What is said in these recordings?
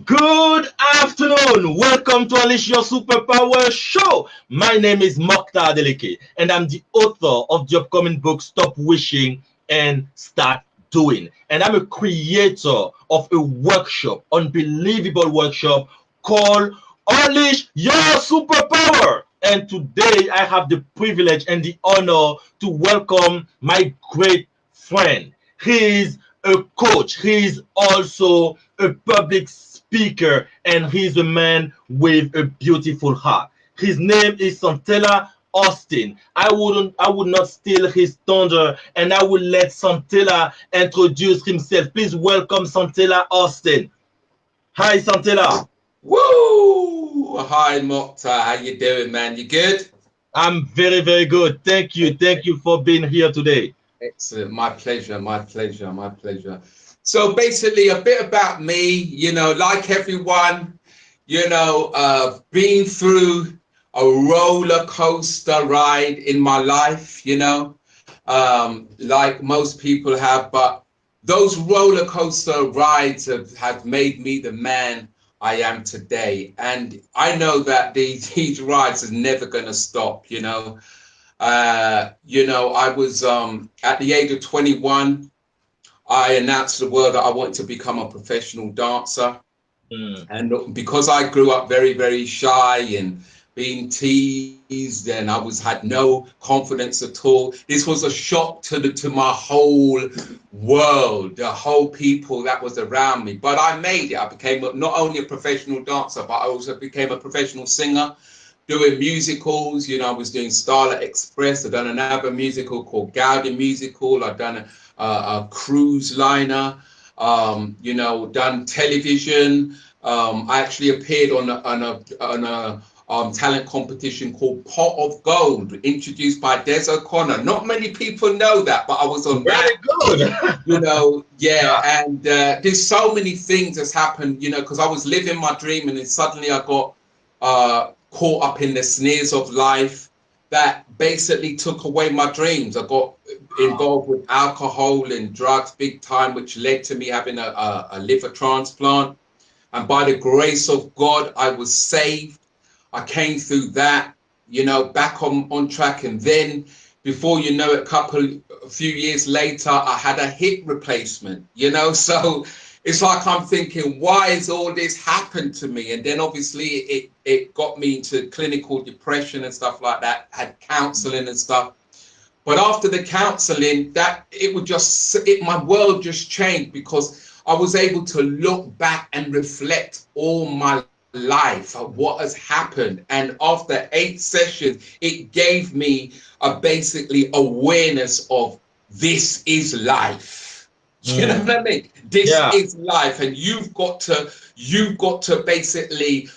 Good afternoon. Welcome to Unleash Your Superpower Show. My name is Moctar and I'm the author of the upcoming book Stop Wishing and Start Doing. And I'm a creator of a workshop, unbelievable workshop called Unleash Your Superpower. And today I have the privilege and the honor to welcome my great friend. He is a coach. He is also a public speaker, and he's a man with a beautiful heart. His name is Santella Austin. I would not steal his thunder, and I will let Santella introduce himself. Please welcome Santella Austin. Hi, Santella. Woo! Hi, Moctar. How you doing, man? You good? I'm very, very good. Thank you. Thank you for being here today. Excellent. My pleasure. My pleasure. My pleasure. So basically, a bit about me. Like everyone, been through a roller coaster ride in my life. Like most people have, but those roller coaster rides have made me the man I am today. And I know that these rides are never going to stop. I was at the age of 21, I announced to the world that I wanted to become a professional dancer. And because I grew up very, very shy and being teased, and had no confidence at all, this was a shock to my whole world, the whole people that was around me. But I made it. I became not only a professional dancer, but I also became a professional singer, doing musicals. I was doing Starlight Express. I've done another musical called Gaudi Musical. I've done a cruise liner. Done television. I actually appeared on a talent competition called Pot of Gold, introduced by Des O'Connor. Not many people know that, but I was on Very that. Good. Yeah. And there's so many things that's happened, because I was living my dream, and then suddenly I got caught up in the snares of life that basically took away my dreams. I got involved with alcohol and drugs big time, which led to me having a liver transplant. And by the grace of God, I was saved. I came through that, back on track. And then before you know it, a few years later, I had a hip replacement, so it's like I'm thinking, why has all this happened to me? And then obviously it got me into clinical depression and stuff like that, had counseling and stuff. But after the counseling, my world just changed, because I was able to look back and reflect all my life of what has happened. And after 8 sessions, it gave me basically awareness of this is life. You know what I mean? This is life, and you've got to basically,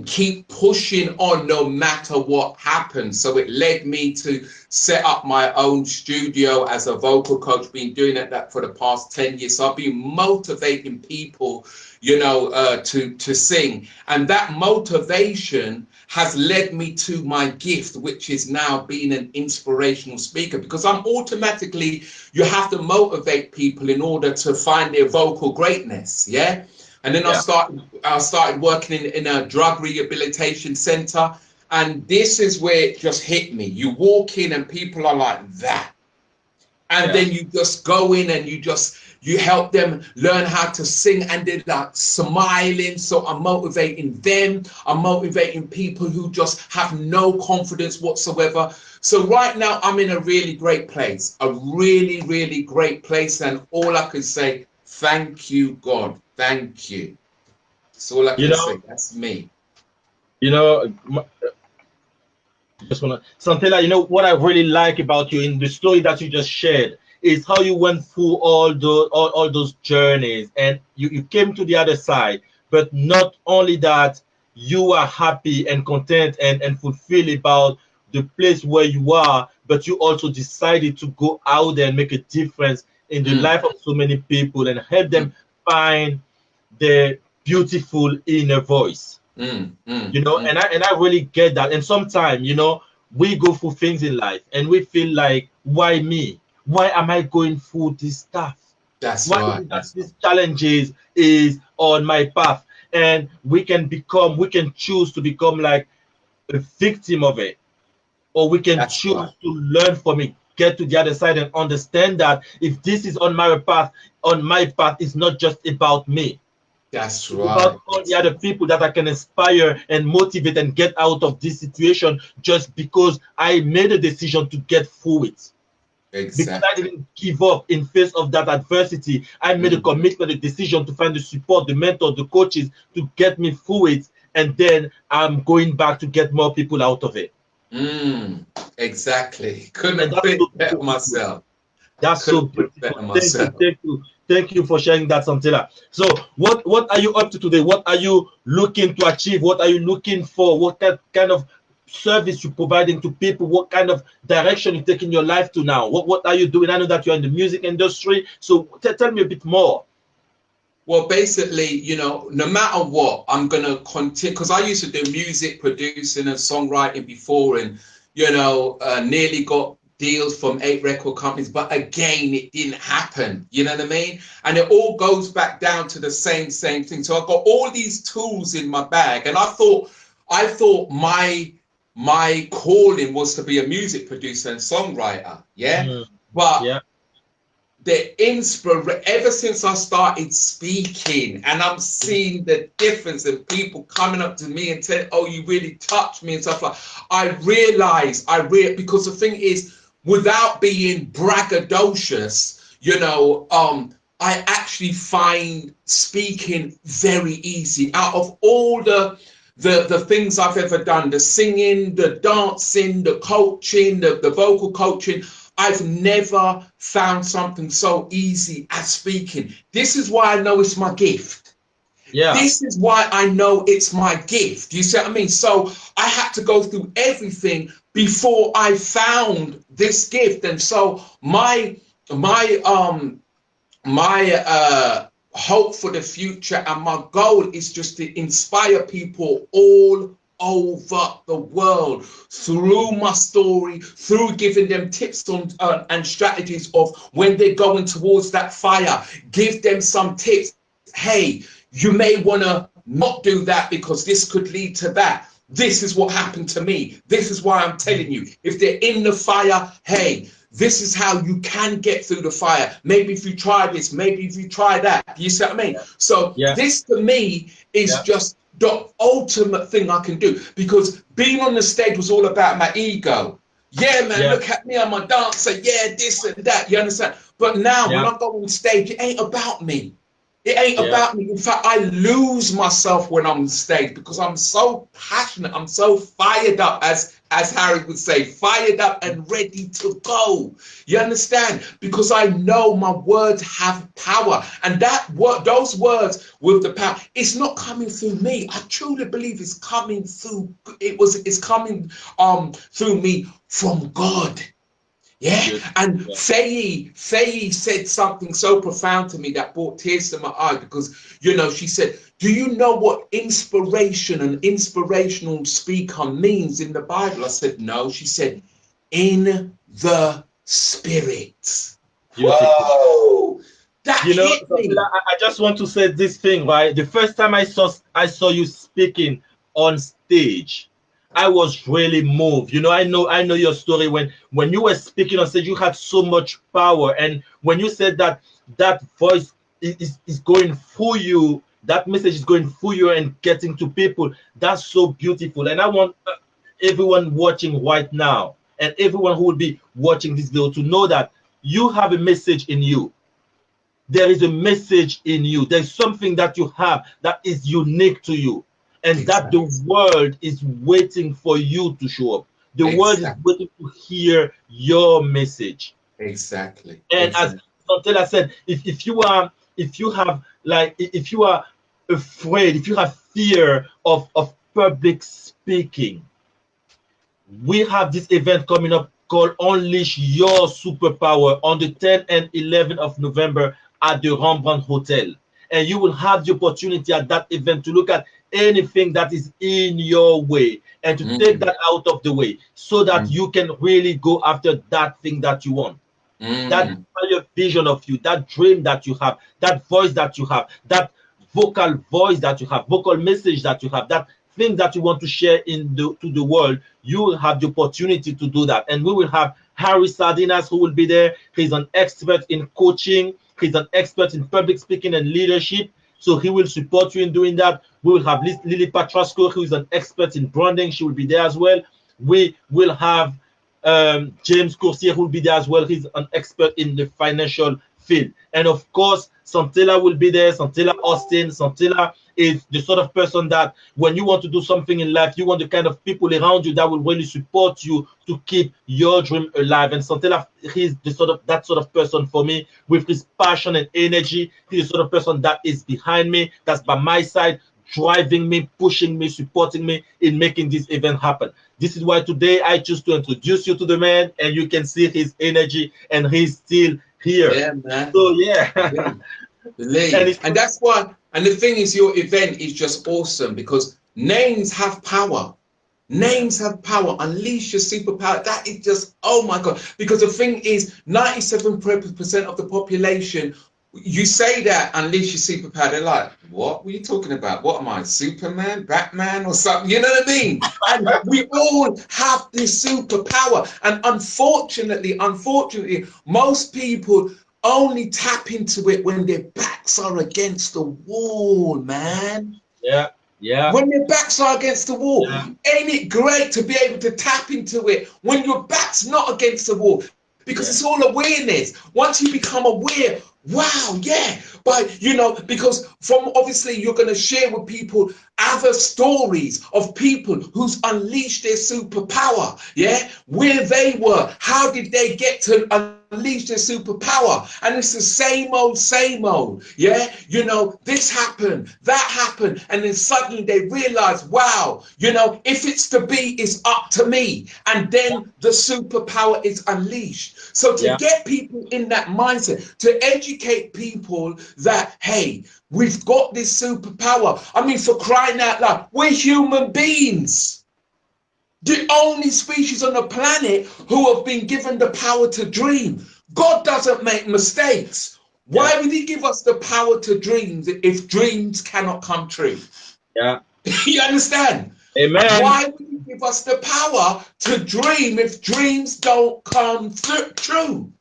keep pushing on no matter what happens. So it led me to set up my own studio as a vocal coach. Been doing that for the past 10 years. So I've been motivating people, to sing. And that motivation has led me to my gift, which is now being an inspirational speaker, because you have to motivate people in order to find their vocal greatness. Yeah. And then I started working in a drug rehabilitation center. And this is where it just hit me. You walk in and people are like that. And then you just go in and you help them learn how to sing, and they're like smiling. So I'm motivating them. I'm motivating people who just have no confidence whatsoever. So right now I'm in a really great place, a really, really great place. And all I can say, thank you, God. Thank you. That's all I can say. That's me. Just wanna, Santella, what I really like about you in the story that you just shared is how you went through all those journeys, and you came to the other side. But not only that, you are happy and content and fulfilled about the place where you are, but you also decided to go out there and make a difference in the life of so many people and help them find their beautiful inner voice. And I really get that. And sometimes, we go through things in life and we feel like, why me? Why am I going through this stuff? That's Why is right. it that these challenges is on my path? And we can choose to become like a victim of it, or we can That's right. choose to learn from it, get to the other side and understand that if this is on my path, it's not just about me. That's It's right. about all the other people that I can inspire and motivate and get out of this situation just because I made a decision to get through it. Because I Exactly. didn't give up in face of that adversity. I made a Mm. commitment, a decision to find the support, the mentor, the coaches to get me through it. And then I'm going back to get more people out of it. Mm. Exactly. And Couldn't that's put so it better beautiful. myself. That's so Couldn't put it beautiful. better Thank you, myself. thank you, thank you for sharing that, Santella. So, what are you up to today? What are you looking to achieve? What are you looking for? What kind of service you providing to people? What kind of direction you taking your life to now? What are you doing? I know that you're in the music industry, so tell me a bit more. Well, basically, no matter what, I'm gonna continue because I used to do music producing and songwriting before, and nearly got deals from 8 record companies, but again, it didn't happen. You know what I mean? And it all goes back down to the same thing. So I've got all these tools in my bag, and I thought my calling was to be a music producer and songwriter. Yeah, Mm, but yeah, the inspiration ever since I started speaking, and I'm seeing the difference in people coming up to me and saying, "Oh, you really touched me," and stuff like. Because the thing is, without being braggadocious, I actually find speaking very easy. Out of all the things I've ever done, the singing, the dancing, the coaching, the vocal coaching, I've never found something so easy as speaking. This is why I know it's my gift. yeah, This is why I know it's my gift. You see what I mean? So I had to go through everything before I found this gift. And so my hope for the future and my goal is just to inspire people all over the world through my story, through giving them tips on and strategies of when they're going towards that fire. Give them some tips. Hey, you may want to not do that because this could lead to that. This is what happened to me. This is why I'm telling you. If they're in the fire, hey, this is how you can get through the fire. Maybe if you try this, maybe if you try that. You see what I mean? So yeah, this to me is yeah, just the ultimate thing I can do, because being on the stage was all about my ego. Yeah, man, yeah, look at me, I'm a dancer. Yeah, this and that. You understand? But now when yeah, I go on stage, it ain't about me. It ain't yeah. about me. In fact, I lose myself when I'm on stage because I'm so passionate. I'm so fired up, as Harry would say, fired up and ready to go. You understand? Because I know my words have power, and those words with the power, it's not coming through me. I truly believe it's coming through. It's coming through me from God. Yeah, Beautiful. and Yeah. Faye said something so profound to me that brought tears to my eye, because she said, "Do you know what inspiration and inspirational speaker means in the Bible?" I said, "No." She said, "In the spirit." Beautiful. Whoa, that You know, hit Santella, me. I just want to say this thing, right? The first time I saw you speaking on stage, I was really moved. You know, I know your story. When you were speaking on stage, you had so much power, and when you said that voice is going through you, that message is going through you and getting to people. That's so beautiful, and I want everyone watching right now and everyone who will be watching this video to know that you have a message in you. There is a message in you. There's something that you have that is unique to you, and that the Exactly. world is waiting for you to show up. The world is Exactly. waiting to hear your message. Exactly. And as Exactly. Santella said, if you are afraid, if you have fear of public speaking, we have this event coming up called Unleash Your Superpower on the 10th and 11th of November at the Rembrandt Hotel. And you will have the opportunity at that event to look at anything that is in your way and to take Mm, that out of the way so that mm, you can really go after that thing that you want. That mm. fire vision of you, that dream that you have, that voice that you have, that vocal voice that you have, vocal message that you have, that thing that you want to share to the world, you will have the opportunity to do that. And we will have Harry Sardinas who will be there. He's an expert in coaching. He's an expert in public speaking and leadership. So he will support you in doing that. We will have Lily Patrasco, who is an expert in branding. She will be there as well. We will have James Coursier, who will be there as well. He's an expert in the financial field. And of course, Santella will be there. Santella Austin. Santella is the sort of person that when you want to do something in life, you want the kind of people around you that will really support you to keep your dream alive. And Santella, he's that sort of person for me, with his passion and energy. He's the sort of person that is behind me, that's by my side, driving me, pushing me, supporting me in making this event happen. This is why today I choose to introduce you to the man, and you can see his energy, and he's still here. Yeah, man. So yeah. And that's why, and the thing is, your event is just awesome because names have power. Names have power. Unleash your superpower. That is just, oh my God. Because the thing is, 97% of the population, you say that, unleash your superpower, they're like, what were you talking about? What am I, Superman, Batman, or something? You know what I mean? And we all have this superpower. And unfortunately, most people only tap into it when their backs are against the wall, man. Yeah. When their backs are against the wall, ain't it great to be able to tap into it when your back's not against the wall? Because it's all awareness. Once you become aware, wow, but you know, because from obviously you're going to share with people other stories of people who's unleashed their superpower, where they were, how did they get to unleash their superpower? And it's the same old, you know, this happened, that happened, and then suddenly they realize, wow, you know, if it's to be, it's up to me, and then the superpower is unleashed. So to get people in that mindset, to educate people that, hey, we've got this superpower. I mean, for crying out loud, we're human beings. The only species on the planet who have been given the power to dream. God doesn't make mistakes. Why would he give us the power to dream if dreams cannot come true? Yeah. You understand? Amen. Why would he give us the power to dream if dreams don't come true?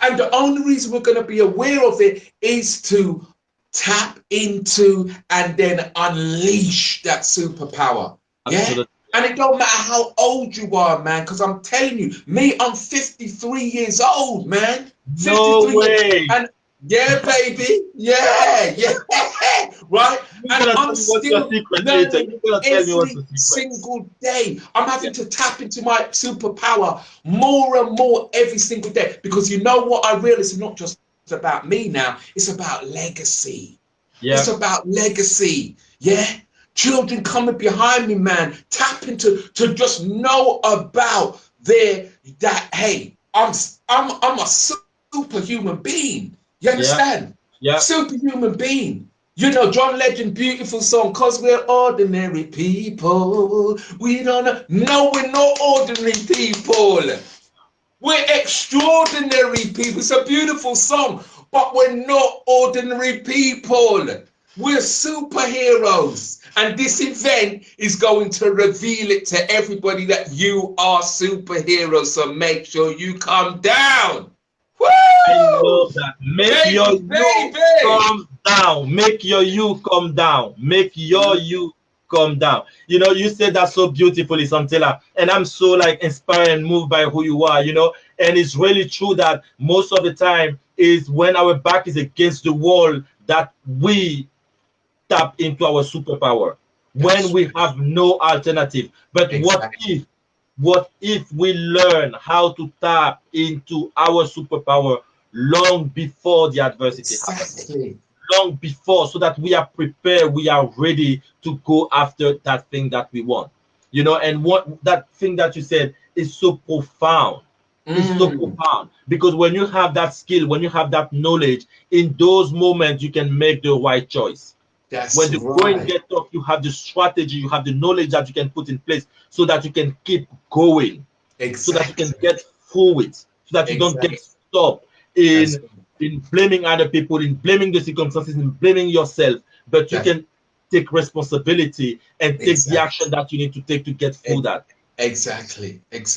And the only reason we're going to be aware of it is to tap into and then unleash that superpower. Absolutely. And it don't matter how old you are, man, because I'm telling you, I'm 53 years old, man. No way. And yeah, baby. Yeah. Right? And I'm still learning every single day. I'm having to tap into my superpower more and more every single day. Because you know what I realize, it's not just about me now. It's about legacy. It's about legacy. Children coming behind me, man, tap into to just know about hey, I'm a superhuman being. You understand? Superhuman being. You know, John Legend, beautiful song, 'cause we're ordinary people. We don't know. No, we're not ordinary people. We're extraordinary people. It's a beautiful song, but we're not ordinary people. We're superheroes. And this event is going to reveal it to everybody that you are superheroes. So make sure you come down. Woo! I love that. Make your you come down. Make your you come down. Make your you come down. You know, you said that so beautifully, Santella. And I'm so like inspired and moved by who you are, you know. And it's really true that most of the time is when our back is against the wall that we tap into our superpower, when we have no alternative. But what if we learn how to tap into our superpower long before the adversity happens, long before, so that we are prepared, we are ready to go after that thing that we want, you know? And what that thing that you said is so profound. It's so profound, because when you have that skill, when you have that knowledge, in those moments you can make the right choice. When the going gets tough, you have the strategy, you have the knowledge that you can put in place so that you can keep going, so that you can get through it, so that you don't get stopped in in blaming other people, in blaming the circumstances, in blaming yourself, but you can take responsibility and take the action that you need to take to get through that. Exactly. That's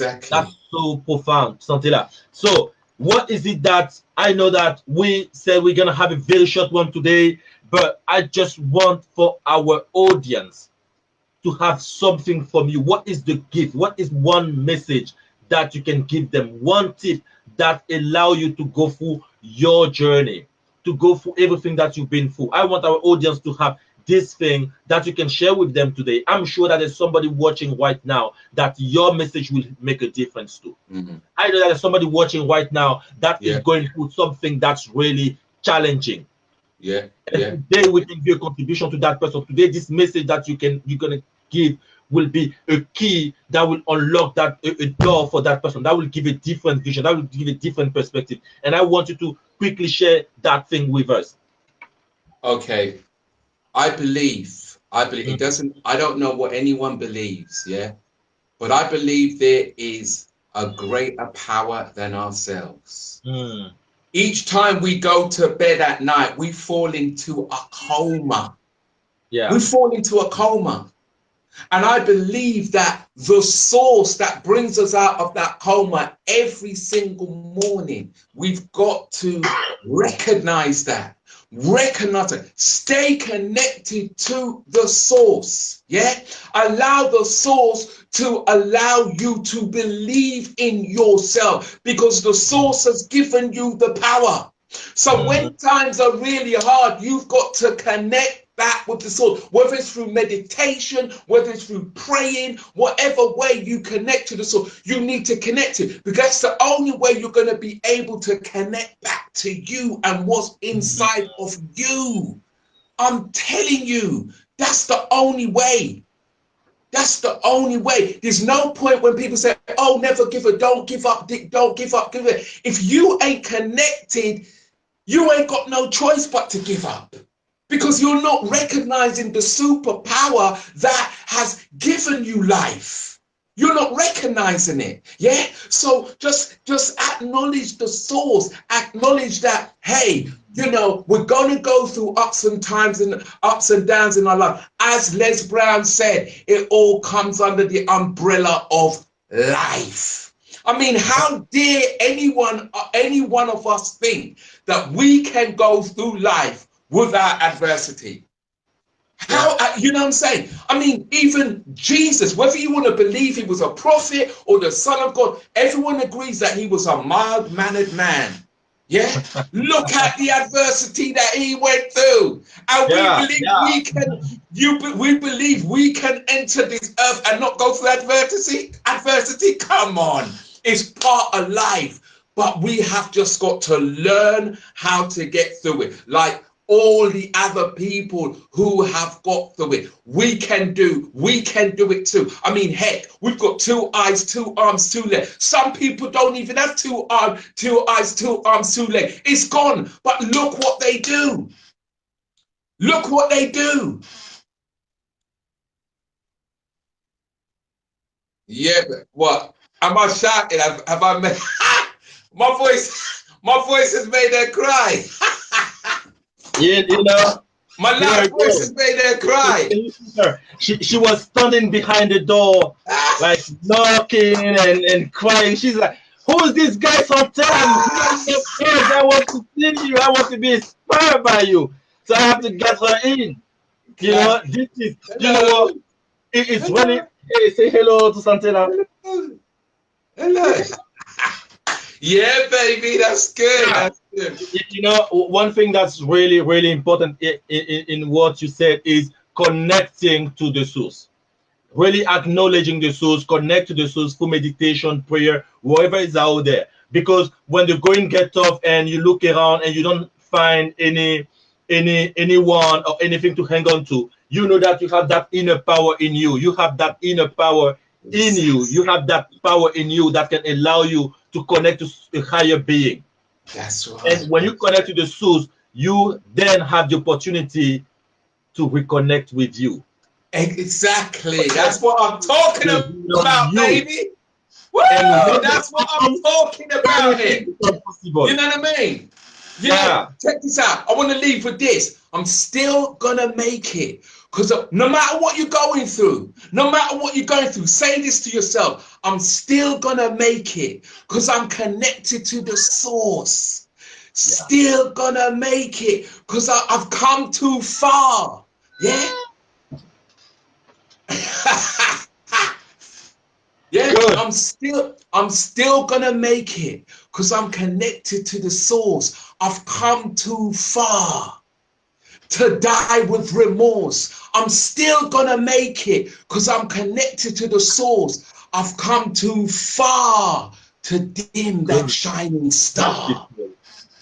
so profound, Santella. So, what is it that I know that we said we're gonna have a very short one today, but I just want for our audience to have something from you. What is the gift? What is one message that you can give them? One tip that allow you to go through your journey, to go through everything that you've been through. I want our audience to have this thing that you can share with them today. I'm sure that there's somebody watching right now that your message will make a difference to. I know that there's somebody watching right now that is going through something that's really challenging. And today we can be a contribution to that person. Today, this message that you're gonna give will be a key that will unlock that a door for that person. That will give a different vision. That will give a different perspective. And I want you to quickly share that thing with us. Okay. I believe it doesn't, I don't know what anyone believes, but I believe there is a greater power than ourselves. Each time we go to bed at night, we fall into a coma. We fall into a coma. And I believe that the source that brings us out of that coma every single morning, we've got to recognize that. Recognize it. Stay connected to the source. Allow the source to allow you to believe in yourself, because the source has given you the power. So when times are really hard, you've got to connect back with the source, whether it's through meditation, whether it's through praying, whatever way you connect to the source, you need to connect it, because that's the only way you're going to be able to connect back to you and what's inside of you. I'm telling you, that's the only way. That's the only way. There's no point when people say, oh, never give up, don't give up, don't give up, give it. If you ain't connected, you ain't got no choice but to give up, because you're not recognizing the superpower that has given you life. You're not recognizing it. So just acknowledge the source. Acknowledge that, hey, we're going to go through ups and downs in our life. As Les Brown said, it all comes under the umbrella of life. I mean, how dare any one of us think that we can go through life without adversity? How, you know what I'm saying? I mean, even Jesus, whether you want to believe he was a prophet or the Son of God, everyone agrees that he was a mild-mannered man. Look at the adversity that he went through, and we believe we can enter this earth and not go through adversity. Come on, it's part of life, but we have just got to learn how to get through it. Like all the other people who have got through it, we can do it too. I mean, heck, we've got 2 eyes, 2 arms, 2 legs. Some people don't even have 2 arms, 2 eyes, 2 arms, 2 legs. It's gone. But look what they do. Look what they do. But what? Am I shouting? Have I made my voice has made her cry. My loud voice has made her cry. She was standing behind the door, like knocking and crying. She's like, who's this guy Santella? I want to see you. I want to be inspired by you. So I have to get her in. This is, what? It's really, hey, say hello to Santella. Hello. Baby, that's good. That's good. One thing that's really, really important in what you said is connecting to the source. Really acknowledging the source, connect to the source through meditation, prayer, whatever is out there. Because when the going gets tough and you look around and you don't find anyone or anything to hang on to, you know that you have that inner power in you. You have that inner power in you. You have that power in you that can allow you to connect to a higher being. That's right. And when you connect to the source, you then have the opportunity to reconnect with you. Exactly. That's what I'm talking about, baby. Woo! That's what I'm talking about here. You know what I mean? Yeah, check this out. I want to leave with this. I'm still gonna make it. Because no matter what you're going through, say this to yourself. I'm still gonna make it because I'm connected to the source. Still gonna make it because I've come too far. Yeah. Yeah, good. I'm still gonna make it because I'm connected to the source. I've come too far to die with remorse. I'm still gonna make it because I'm connected to the source. I've come too far to dim that shining star.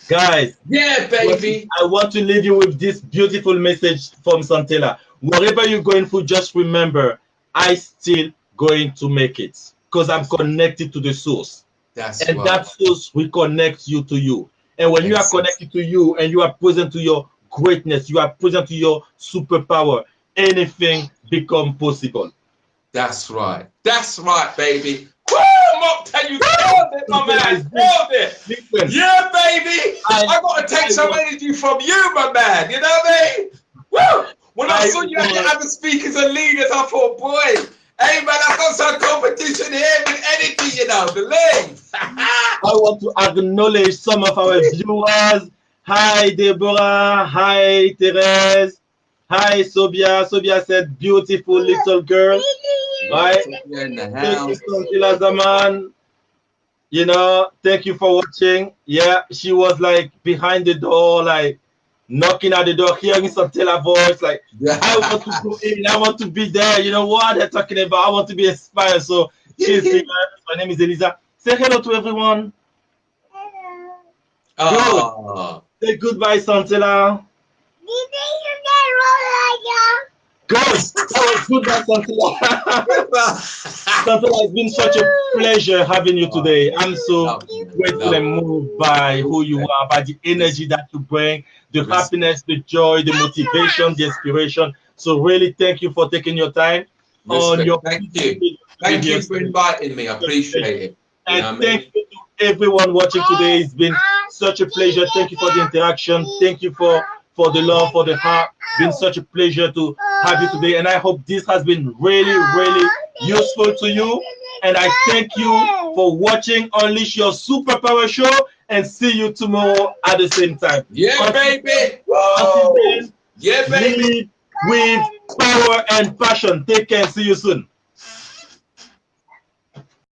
Guys, yeah, baby. I want to leave you with this beautiful message from Santella. Whatever you're going through, just remember, I still going to make it because I'm connected to the source. And that source will connect you to you. And when you are connected to you and you are present to your greatness, you are present to your superpower, anything become possible. That's right. That's right, baby. Woo, Moctar, you killed it, my man. Killed it. Listen, yeah, baby. I got to take some energy from you, my man. You know what I mean? Woo! When I saw you at the other speakers and leaders, I thought, boy, hey, man, I got some competition here with energy, you know, believe. I want to acknowledge some of our viewers. Hi, Deborah. Hi, Therese. Hi, Sobia. Sobia said, beautiful little girl. Right? Thank you, Santella Zaman. You know, thank you for watching. Yeah, she was like behind the door, like knocking at the door, hearing Santella voice, like, I want to go in, I want to be there. You know what they're talking about? I want to be inspired. So she's here. My name is Eliza. Say hello to everyone. Hello. Good. Say goodbye, Santella. Good. Goodbye, Santella. Santella, it's been such a pleasure having you today. I'm so grateful and moved by who you are, by the energy that you bring, the happiness, the joy, the motivation, the inspiration. So really, thank you for taking your time. Thank you. Thank you for inviting me. I appreciate it. And thank you to everyone watching today. It's been such a pleasure. Thank you for the interaction. Thank you for the love, for the heart. It's been such a pleasure to have you today. And I hope this has been really, really useful to you. And I thank you for watching Unleash Your Superpower Show, and see you tomorrow at the same time. Yeah, baby. Whoa. Yeah, baby. With power and passion. Take care. See you soon.